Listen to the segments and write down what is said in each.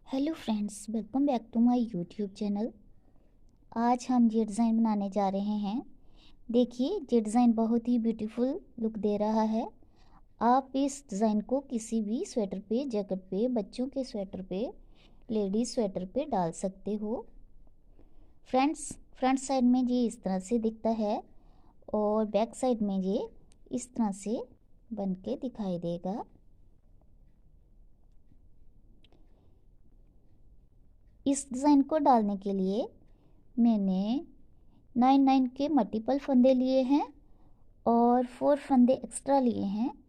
Hello friends, welcome back to my YouTube channel. आज हम ये डिज़ाइन बनाने जा रहे हैं। देखिए, ये डिज़ाइन बहुत ही ब्यूटीफुल लुक दे रहा है। आप इस डिज़ाइन को किसी भी स्वेटर पे, जैकेट पे, बच्चों के स्वेटर पे, लेडीज़ स्वेटर पे डाल सकते हो। फ्रेंड्स, फ्रंट साइड में ये इस तरह से दिखता है और बैक साइड में ये इस तरह से बन के दिखाई देगा। इस डिज़ाइन को डालने के लिए मैंने 9 के मल्टीपल फंदे लिए हैं और 4 फंदे एक्स्ट्रा लिए हैं।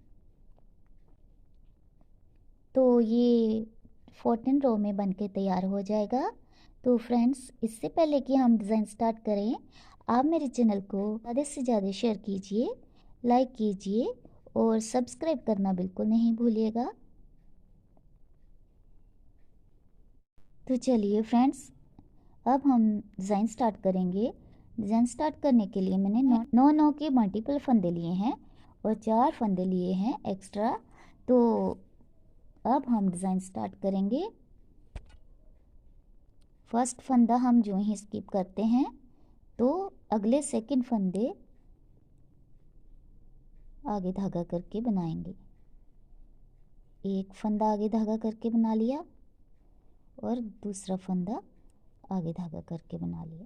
तो ये 14 रो में बन के तैयार हो जाएगा। तो फ्रेंड्स, इससे पहले कि हम डिज़ाइन स्टार्ट करें, आप मेरे चैनल को ज़्यादा से ज़्यादा शेयर कीजिए, लाइक कीजिए और सब्सक्राइब करना बिल्कुल नहीं भूलिएगा। तो चलिए फ्रेंड्स, अब हम डिज़ाइन स्टार्ट करेंगे। डिज़ाइन स्टार्ट करने के लिए मैंने 9 के मल्टीपल फंदे लिए हैं और 4 फंदे लिए हैं एक्स्ट्रा। तो अब हम डिज़ाइन स्टार्ट करेंगे। फर्स्ट फंदा हम जो ही स्किप करते हैं तो अगले सेकंड फंदे आगे धागा करके बनाएंगे। एक फंदा आगे धागा करके बना लिया और दूसरा फंदा आगे धागा करके बना लिया।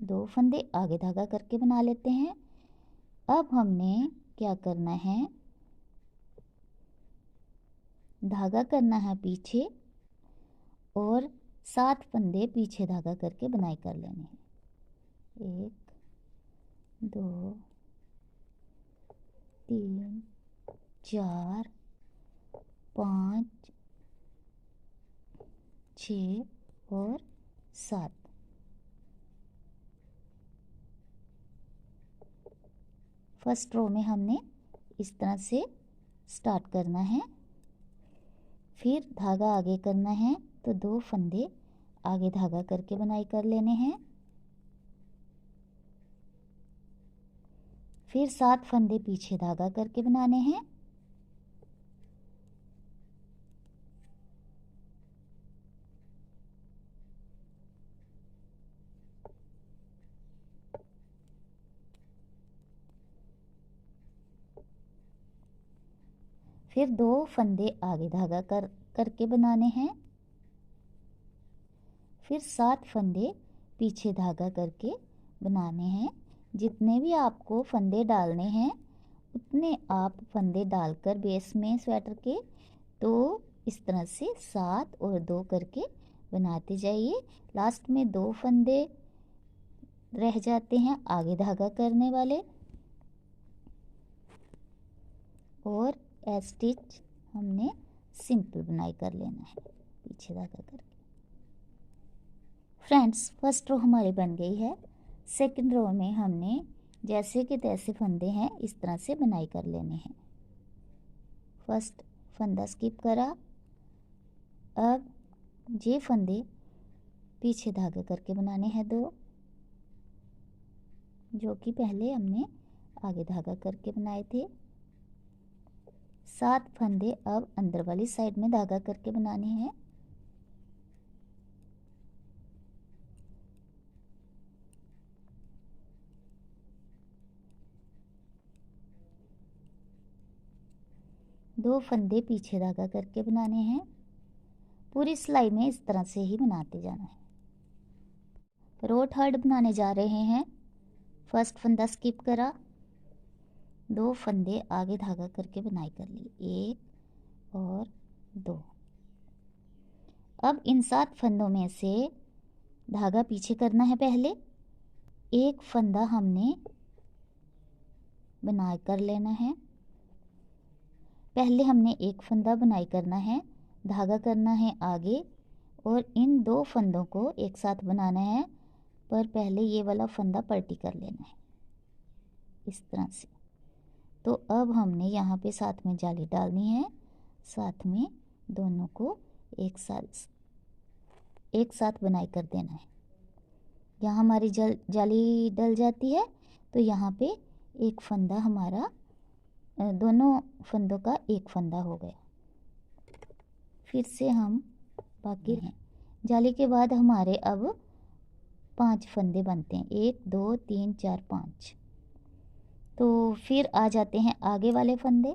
2 फंदे आगे धागा करके बना लेते हैं। अब हमने क्या करना है, धागा करना है पीछे और 7 फंदे पीछे धागा करके बुनाई कर लेने हैं। 1 2 3 4 5 6 और 7। फर्स्ट रो में हमने इस तरह से स्टार्ट करना है। फिर धागा आगे करना है तो 2 फंदे आगे धागा करके बुनाई कर लेने हैं। फिर 7 फंदे पीछे धागा करके बनाने हैं। फिर 2 फंदे आगे धागा करके बनाने हैं। फिर 7 फंदे पीछे धागा करके बनाने हैं। जितने भी आपको फंदे डालने हैं उतने आप फंदे डालकर बेस में स्वेटर के तो इस तरह से 7 और 2 करके बनाते जाइए। लास्ट में 2 फंदे रह जाते हैं आगे धागा करने वाले और स्टिच हमने सिंपल बुनाई कर लेना है पीछे धागा करके। फ्रेंड्स, फर्स्ट रो हमारी बन गई है। सेकंड रो में हमने जैसे कि तैसे फंदे हैं इस तरह से बुनाई कर लेने हैं। फर्स्ट फंदा स्किप करा। अब ये फंदे पीछे धागा करके बनाने हैं 2, जो कि पहले हमने आगे धागा करके बनाए थे। 7 फंदे अब अंदर वाली साइड में धागा करके बनाने हैं। दो फंदे पीछे धागा करके बनाने हैं। पूरी सिलाई में इस तरह से ही बनाते जाना है। रो थर्ड बनाने जा रहे हैं। फर्स्ट फंदा स्किप करा, 2 फंदे आगे धागा करके बुनाई कर ली, 1 और 2। अब इन 7 फंदों में से धागा पीछे करना है। पहले एक फंदा हमने बुनाई कर लेना है। पहले हमने एक फंदा बुनाई करना है, धागा करना है आगे और इन 2 फंदों को एक साथ बनाना है। पर पहले ये वाला फंदा पलटी कर लेना है इस तरह से। तो अब हमने यहाँ पे साथ में जाली डालनी है, साथ में दोनों को एक साथ बुनाई कर देना है। यहाँ हमारी जाली डल जाती है तो यहाँ पे एक फंदा हमारा, दोनों फंदों का एक फंदा हो गया। फिर से हम बाकी हैं। जाली के बाद हमारे अब 5 फंदे बनते हैं, 1 2 3 4 5। तो फिर आ जाते हैं आगे वाले फंदे।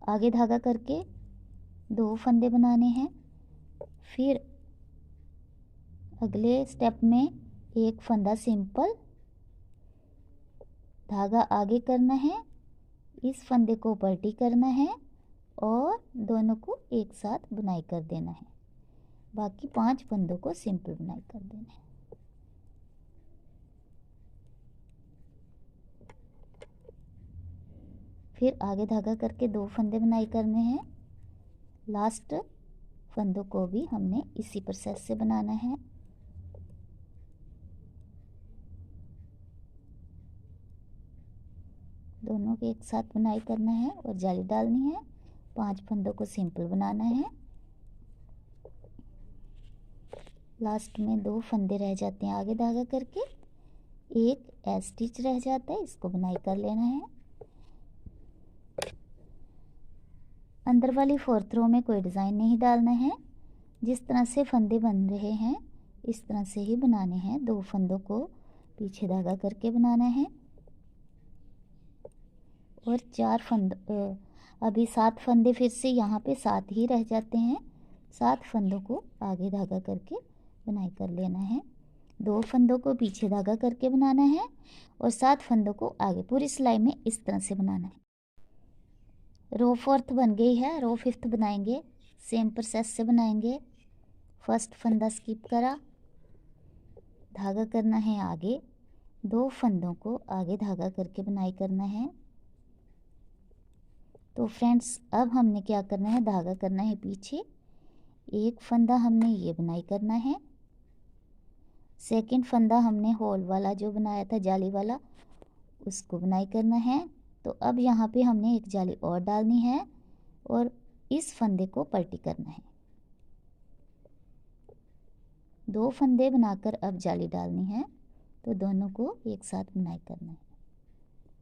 आगे धागा करके 2 फंदे बनाने हैं। फिर अगले स्टेप में एक फंदा सिंपल, धागा आगे करना है, इस फंदे को पलटी करना है और दोनों को एक साथ बुनाई कर देना है। बाकी 5 फंदों को सिंपल बुनाई कर देना है। फिर आगे धागा करके 2 फंदे बुनाई करने हैं। लास्ट फंदों को भी हमने इसी प्रोसेस से बनाना है। दोनों के एक साथ बुनाई करना है और जाली डालनी है। 5 फंदों को सिंपल बनाना है। लास्ट में 2 फंदे रह जाते हैं आगे धागा करके, एक एज स्टिच रह जाता है, इसको बुनाई कर लेना है। अंदर वाली 4th रो में कोई डिज़ाइन नहीं डालना है। जिस तरह से फंदे बन रहे हैं इस तरह से ही बनाने हैं। 2 फंदों को पीछे धागा करके बनाना है और 4 अभी 7 फंदे फिर से यहाँ पे 7 ही रह जाते हैं। 7 फंदों को आगे धागा करके बुनाई कर लेना है। 2 फंदों को पीछे धागा करके बनाना है और 7 फंदों को आगे पूरी सिलाई में इस तरह से बनाना है। रो 4th बन गई है, रो 5th बनाएंगे। सेम प्रोसेस से बनाएंगे। फर्स्ट फंदा स्किप करा, धागा करना है आगे, 2 फंदों को आगे धागा करके बुनाई करना है। तो फ्रेंड्स अब हमने क्या करना है, धागा करना है पीछे, एक फंदा हमने ये बुनाई करना है, सेकंड फंदा हमने होल वाला जो बनाया था जाली वाला उसको बुनाई करना है। तो अब यहाँ पे हमने एक जाली और डालनी है और इस फंदे को पलटी करना है। 2 फंदे बनाकर अब जाली डालनी है। तो दोनों को एक साथ बुनाई करना है।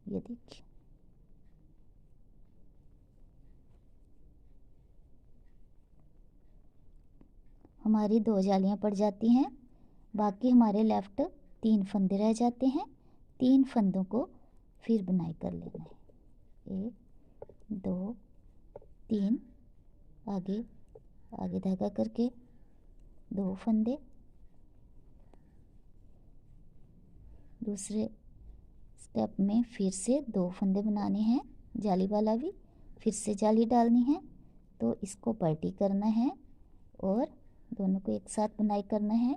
ये देखिए, हमारी 2 जालियां पड़ जाती हैं। बाकी हमारे लेफ्ट 3 फंदे रह जाते हैं। 3 फंदों को फिर बुनाई कर लेना है। 1 2 3, आगे आगे धागा करके 2 फंदे, दूसरे स्टेप में फिर से 2 फंदे बनाने हैं, जाली वाला भी, फिर से जाली डालनी है। तो इसको पलटी करना है और दोनों को एक साथ बुनाई करना है।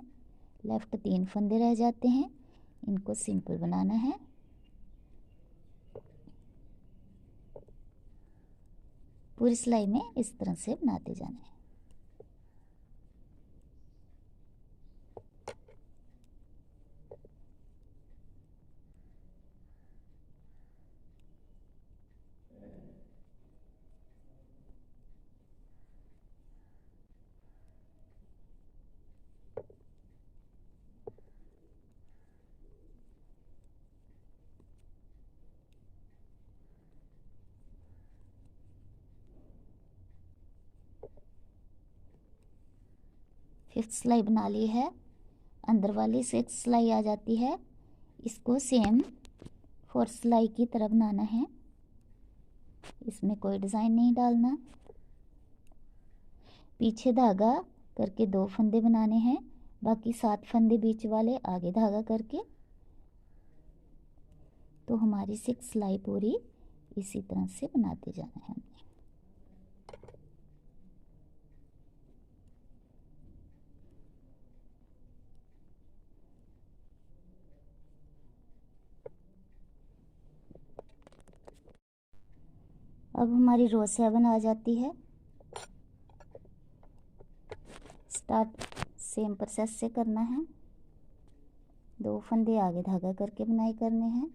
लेफ्ट 3 फंदे रह जाते हैं, इनको सिंपल बनाना है। पूरी सिलाई में इस तरह से बनाते जाना है। फिफ्थ सिलाई बना ली है। अंदर वाली 6th सिलाई आ जाती है, इसको सेम 4th सिलाई की तरह बनाना है। इसमें कोई डिज़ाइन नहीं डालना। पीछे धागा करके 2 फंदे बनाने हैं, बाकी 7 फंदे बीच वाले आगे धागा करके। तो हमारी 6 सिलाई पूरी इसी तरह से बनाते जाना है हमने। अब हमारी रो 7 आ जाती है। स्टार्ट सेम प्रोसेस से करना है। 2 फंदे आगे धागा करके बुनाई करने हैं।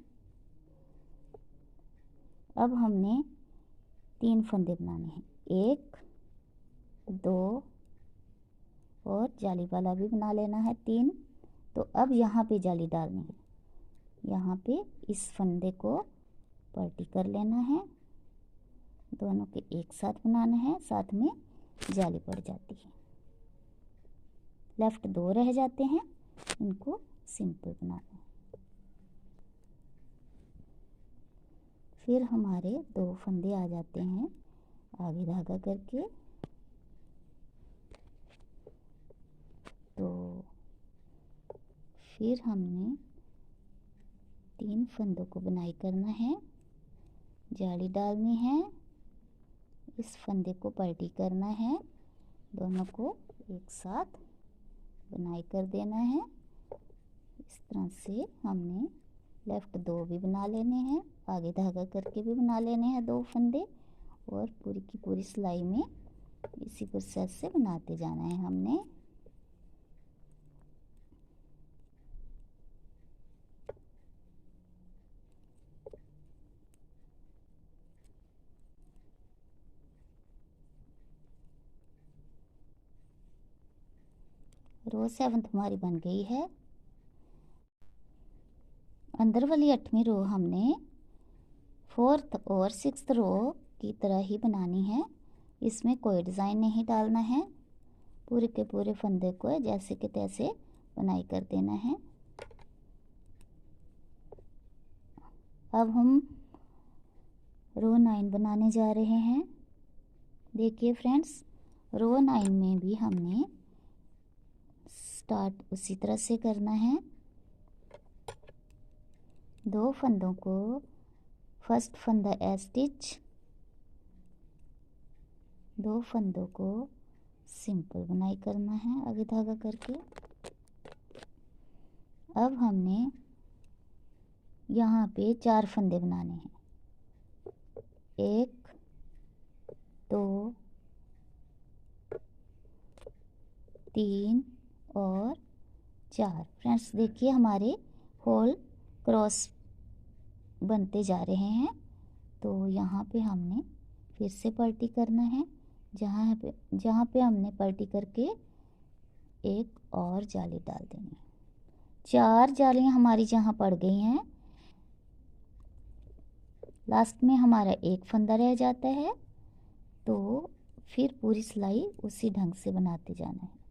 अब हमने 3 फंदे बनाने हैं, 1 2 और जाली वाला भी बना लेना है 3। तो अब यहाँ पे जाली डालनी है, यहाँ पे इस फंदे को पलटी कर लेना है, दोनों के एक साथ बनाना है, साथ में जाली पड़ जाती है। लेफ्ट 2 रह जाते हैं, इनको सिंपल बनाना है। फिर हमारे 2 फंदे आ जाते हैं आगे धागा करके। तो फिर हमने 3 फंदों को बुनाई करना है, जाली डालनी है, इस फंदे को पलटी करना है, दोनों को एक साथ बुनाई कर देना है। इस तरह से हमने लेफ्ट 2 भी बना लेने हैं, आगे धागा करके भी बना लेने हैं 2 फंदे, और पूरी की पूरी सिलाई में इसी प्रोसेस से बनाते जाना है हमने। रो 7 हमारी बन गई है। अंदर वाली 8वीं रो हमने 4th और 6th रो की तरह ही बनानी है, इसमें कोई डिज़ाइन नहीं डालना है, पूरे के पूरे फंदे को जैसे कि तैसे बुनाई कर देना है। अब हम रो 9 बनाने जा रहे हैं। देखिए फ्रेंड्स, रो 9 में भी हमने स्टार्ट उसी तरह से करना है। 2 फंदों को फर्स्ट फंदा ए स्टिच, 2 फंदों को सिंपल बुनाई करना है आगे धागा करके। अब हमने यहाँ पे 4 फंदे बनाने हैं, 1 2 3 और 4। फ्रेंड्स देखिए हमारे होल क्रॉस बनते जा रहे हैं। तो यहाँ पे हमने फिर से पलटी करना है, जहाँ पे हमने पलटी करके एक और जाली डाल देनी है। 4 जालियाँ हमारी जहाँ पड़ गई हैं, लास्ट में हमारा एक फंदा रह जाता है, तो फिर पूरी सिलाई उसी ढंग से बनाते जाना है।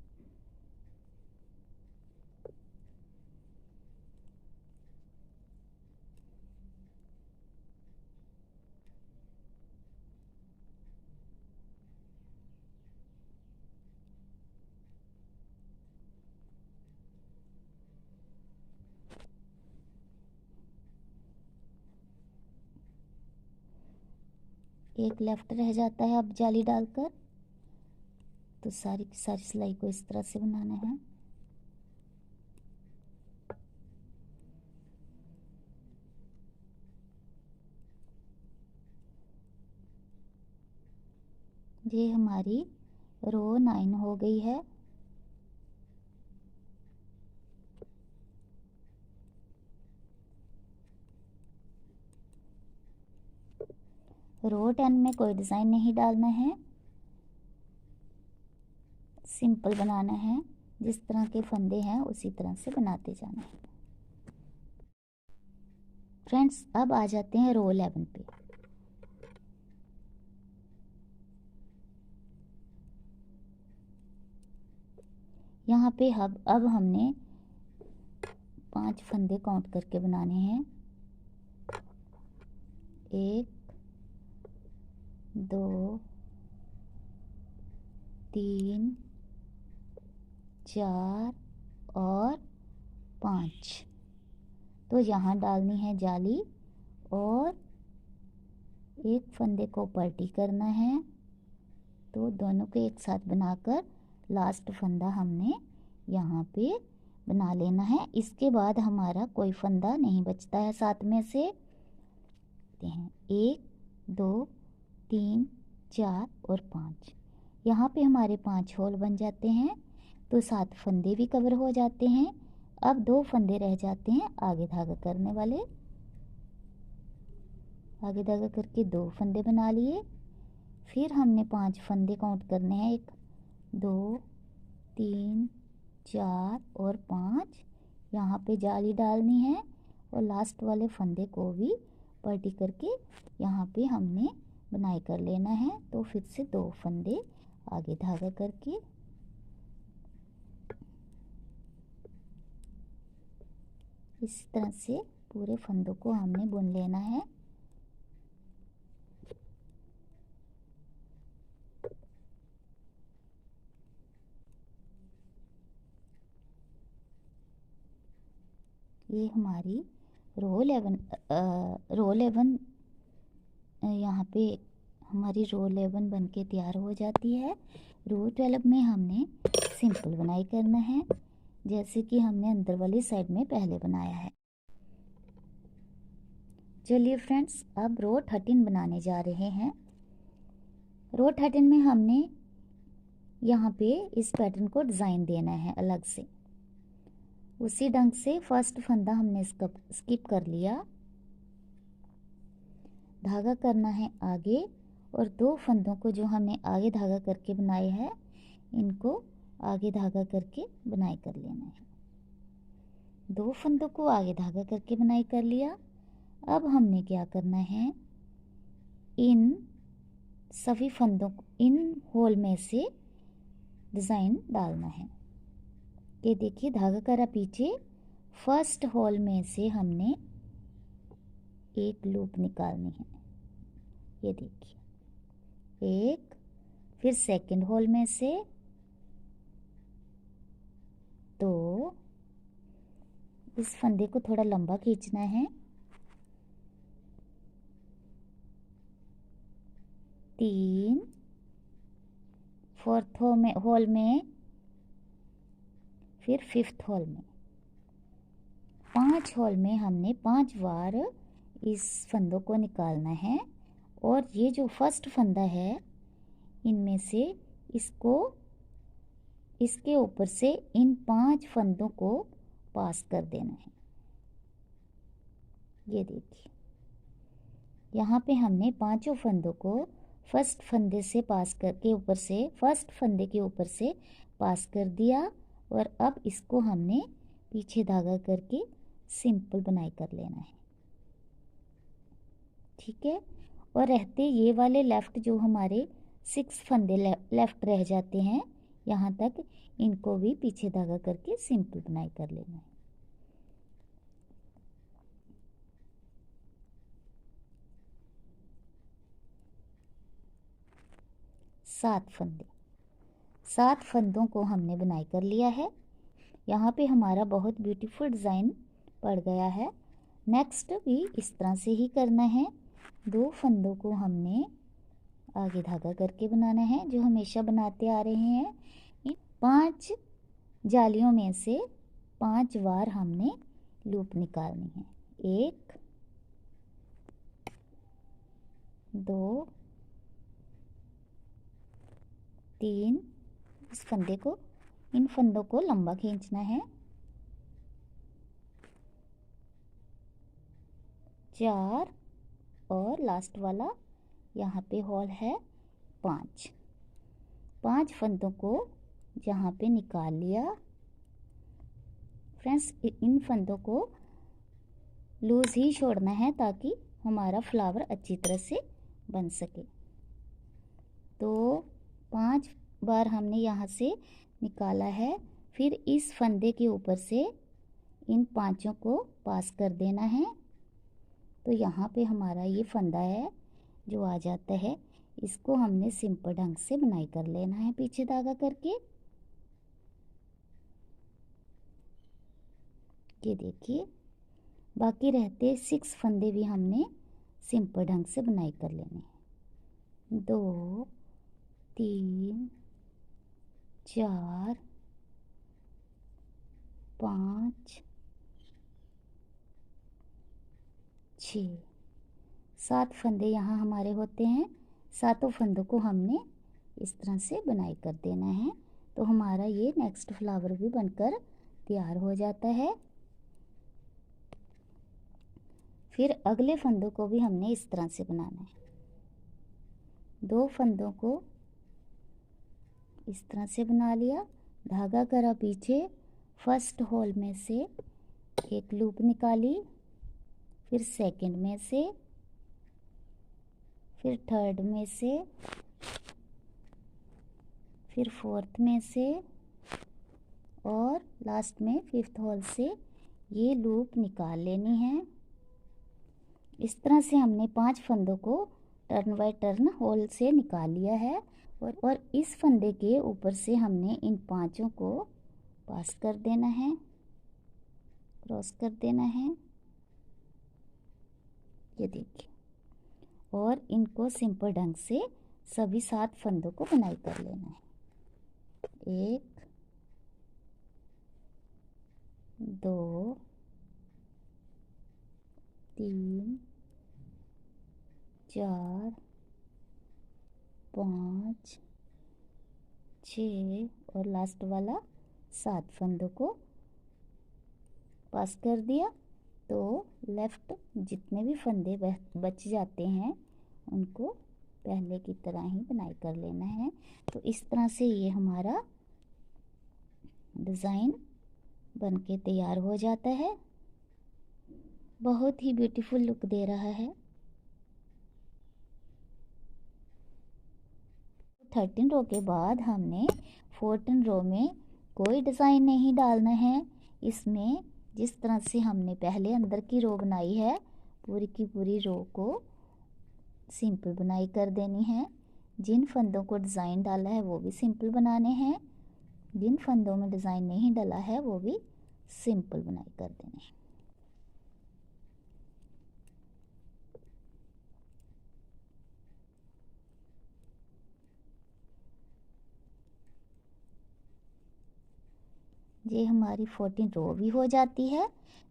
एक लेफ्ट रह जाता है अब जाली डालकर, तो सारी की सारी सिलाई को इस तरह से बनाना है। ये हमारी रो 9 हो गई है। रो 10 में कोई डिज़ाइन नहीं डालना है, सिंपल बनाना है, जिस तरह के फंदे हैं उसी तरह से बनाते जाना है। फ्रेंड्स अब आ जाते हैं रो 11 पे। यहाँ पे अब हमने 5 फंदे काउंट करके बनाने हैं, 1 2 3 4 और 5। तो यहाँ डालनी है जाली और एक फंदे को पलटी करना है, तो दोनों को एक साथ बनाकर लास्ट फंदा हमने यहाँ पे बना लेना है। इसके बाद हमारा कोई फंदा नहीं बचता है साथ में से। 1 2 3 4 और 5, यहाँ पे हमारे 5 होल बन जाते हैं, तो 7 फंदे भी कवर हो जाते हैं। अब 2 फंदे रह जाते हैं आगे धागा करने वाले, आगे धागा करके 2 फंदे बना लिए। फिर हमने 5 फंदे काउंट करने हैं, 1 2 3 4 और 5। यहाँ पे जाली डालनी है और लास्ट वाले फंदे को भी पलटी करके यहाँ पे हमने बुनाई कर लेना है। तो फिर से 2 फंदे आगे धागा करके इस तरह से पूरे फंदों को हमने बुन लेना है। ये हमारी रो 11 यहाँ पे हमारी रो 11 बन के तैयार हो जाती है। रो 12 में हमने सिंपल बुनाई करना है, जैसे कि हमने अंदर वाली साइड में पहले बनाया है। चलिए फ्रेंड्स, अब रो 13 बनाने जा रहे हैं। रो 13 में हमने यहाँ पे इस पैटर्न को डिज़ाइन देना है अलग से। उसी ढंग से फर्स्ट फंदा हमने स्किप कर लिया, धागा करना है आगे, और 2 फंदों को जो हमने आगे धागा करके बनाए हैं इनको आगे धागा करके बुनाई कर लेना है। 2 फंदों को आगे धागा करके बुनाई कर लिया। अब हमने क्या करना है, इन सभी फंदों को इन होल में से डिज़ाइन डालना है। ये देखिए धागा करा पीछे, फर्स्ट होल में से हमने एक लूप निकालनी है। ये देखिए एक, फिर सेकंड होल में से 2, इस फंदे को थोड़ा लंबा खींचना है, 3, फोर्थ होल में, फिर फिफ्थ होल में। 5 होल में हमने 5 बार इस फंदों को निकालना है, और ये जो फर्स्ट फंदा है इनमें से इसको इसके ऊपर से इन 5 फंदों को पास कर देना है। ये देखिए यहाँ पे हमने 5 फंदों को फर्स्ट फंदे से पास करके ऊपर से फर्स्ट फंदे के ऊपर से पास कर दिया, और अब इसको हमने पीछे धागा करके सिंपल बुनाई कर लेना है। ठीक है, और रहते ये वाले लेफ्ट जो हमारे 6 फंदे लेफ्ट रह जाते हैं, यहाँ तक इनको भी पीछे धागा करके सिंपल बुनाई कर लेना है। सात फंदों को हमने बुनाई कर लिया है। यहाँ पे हमारा बहुत ब्यूटीफुल डिज़ाइन पड़ गया है। नेक्स्ट भी इस तरह से ही करना है। 2 फंदों को हमने आगे धागा करके बनाना है, जो हमेशा बनाते आ रहे हैं। इन 5 जालियों में से 5 बार हमने लूप निकालनी है। 1, 2, 3, इस फंदे को इन फंदों को लंबा खींचना है, 4, और लास्ट वाला यहाँ पे होल है 5 फंदों को यहाँ पे निकाल लिया। फ्रेंड्स, इन फंदों को लूज ही छोड़ना है ताकि हमारा फ्लावर अच्छी तरह से बन सके। तो 5 बार हमने यहाँ से निकाला है, फिर इस फंदे के ऊपर से इन 5 को पास कर देना है। तो यहाँ पे हमारा ये फंदा है जो आ जाता है, इसको हमने सिंपल ढंग से बुनाई कर लेना है पीछे धागा करके। ये देखिए बाकी रहते 6 फंदे भी हमने सिंपल ढंग से बुनाई कर लेने हैं। 2, 3, 4, 5, 6, 7 फंदे यहाँ हमारे होते हैं। 7 फंदों को हमने इस तरह से बुनाई कर देना है। तो हमारा ये नेक्स्ट फ्लावर भी बनकर तैयार हो जाता है। फिर अगले फंदों को भी हमने इस तरह से बनाना है। 2 फंदों को इस तरह से बना लिया, धागा करा पीछे, फर्स्ट होल में से एक लूप निकाली, फिर सेकंड में से, फिर थर्ड में से, फिर फोर्थ में से और लास्ट में फिफ्थ होल से ये लूप निकाल लेनी है। इस तरह से हमने 5 फंदों को टर्न बाय टर्न होल से निकाल लिया है और इस फंदे के ऊपर से हमने इन 5 को पास कर देना है, क्रॉस कर देना है, ये देखिए। और इनको सिंपल ढंग से सभी 7 फंदों को बुनाई कर लेना है। 1 2 3 4 5 6 और लास्ट वाला 7 फंदों को पास कर दिया। तो लेफ्ट जितने भी फंदे बच जाते हैं उनको पहले की तरह ही बुनाई कर लेना है। तो इस तरह से ये हमारा डिज़ाइन बनके तैयार हो जाता है। बहुत ही ब्यूटीफुल लुक दे रहा है। 13 रो के बाद हमने 14 रो में कोई डिज़ाइन नहीं डालना है। इसमें जिस तरह से हमने पहले अंदर की रो बनाई है, पूरी की पूरी रो को सिंपल बुनाई कर देनी है। जिन फंदों को डिज़ाइन डाला है वो भी सिंपल बनाने हैं, जिन फंदों में डिज़ाइन नहीं डाला है वो भी सिंपल बुनाई कर देने हैं। ये हमारी 14 रो भी हो जाती है।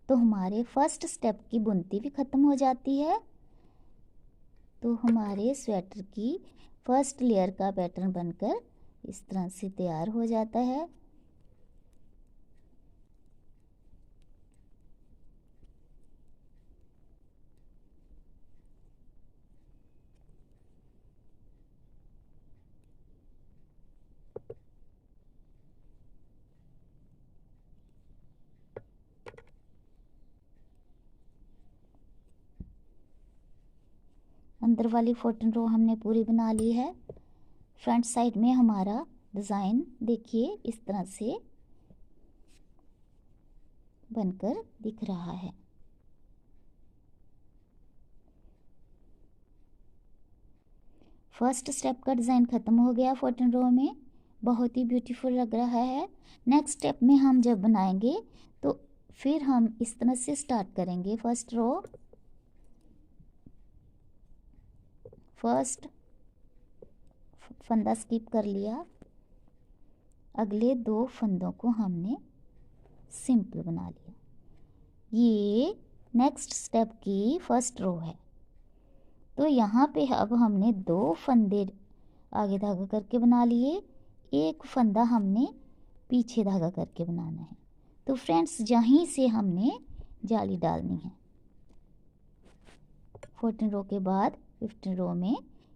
तो हमारे फर्स्ट स्टेप की बुनती भी ख़त्म हो जाती है। तो हमारे स्वेटर की फर्स्ट लेयर का पैटर्न बनकर इस तरह से तैयार हो जाता है। अंदर वाली 14 रो हमने पूरी बना ली है। फ्रंट साइड में हमारा डिज़ाइन देखिए इस तरह से बनकर दिख रहा है। फर्स्ट स्टेप का डिज़ाइन ख़त्म हो गया 14 रो में, बहुत ही ब्यूटीफुल लग रहा है। नेक्स्ट स्टेप में हम जब बनाएंगे तो फिर हम इस तरह से स्टार्ट करेंगे। फर्स्ट रो, फर्स्ट फंदा स्किप कर लिया, अगले 2 फंदों को हमने सिंपल बना लिया। ये नेक्स्ट स्टेप की फर्स्ट रो है। तो यहाँ पे अब हमने 2 फंदे आगे धागा करके बना लिए, एक फंदा हमने पीछे धागा करके बनाना है। तो फ्रेंड्स यहीं से हमने जाली डालनी है। 14 रो के बाद 15 रो में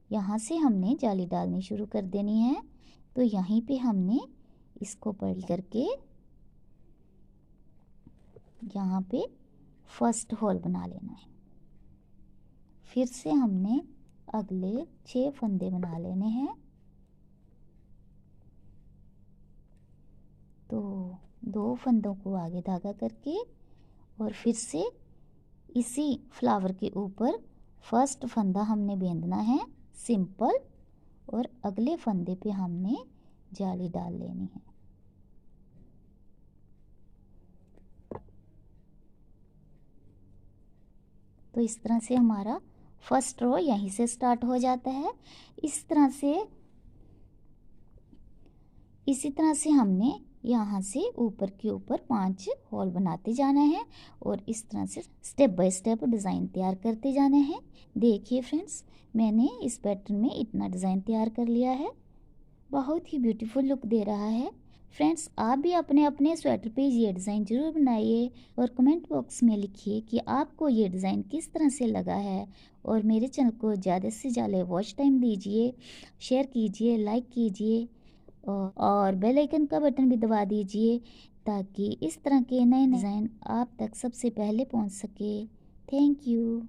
यहाँ से हमने जाली डालनी शुरू कर देनी है। तो यहीं पे हमने इसको पर्ल करके यहाँ पे फर्स्ट होल बना लेना है। फिर से हमने अगले 6 फंदे बना लेने हैं। तो 2 फंदों को आगे धागा करके और फिर से इसी फ्लावर के ऊपर फर्स्ट फंदा हमने बांधना है सिंपल, और अगले फंदे पे हमने जाली डाल लेनी है। तो इस तरह से हमारा फर्स्ट रो यहीं से स्टार्ट हो जाता है। इसी तरह से हमने यहाँ से ऊपर के ऊपर 5 होल बनाते जाना है और इस तरह से स्टेप बाय स्टेप डिज़ाइन तैयार करते जाना है। देखिए फ्रेंड्स, मैंने इस पैटर्न में इतना डिज़ाइन तैयार कर लिया है। बहुत ही ब्यूटीफुल लुक दे रहा है। फ्रेंड्स, आप भी अपने अपने स्वेटर पे ये डिज़ाइन ज़रूर बनाइए और कमेंट बॉक्स में लिखिए कि आपको ये डिज़ाइन किस तरह से लगा है। और मेरे चैनल को ज़्यादा से ज़्यादा वॉच टाइम दीजिए, शेयर कीजिए, लाइक कीजिए और बेल आइकन का बटन भी दबा दीजिए ताकि इस तरह के नए डिज़ाइन आप तक सबसे पहले पहुंच सके। Thank you.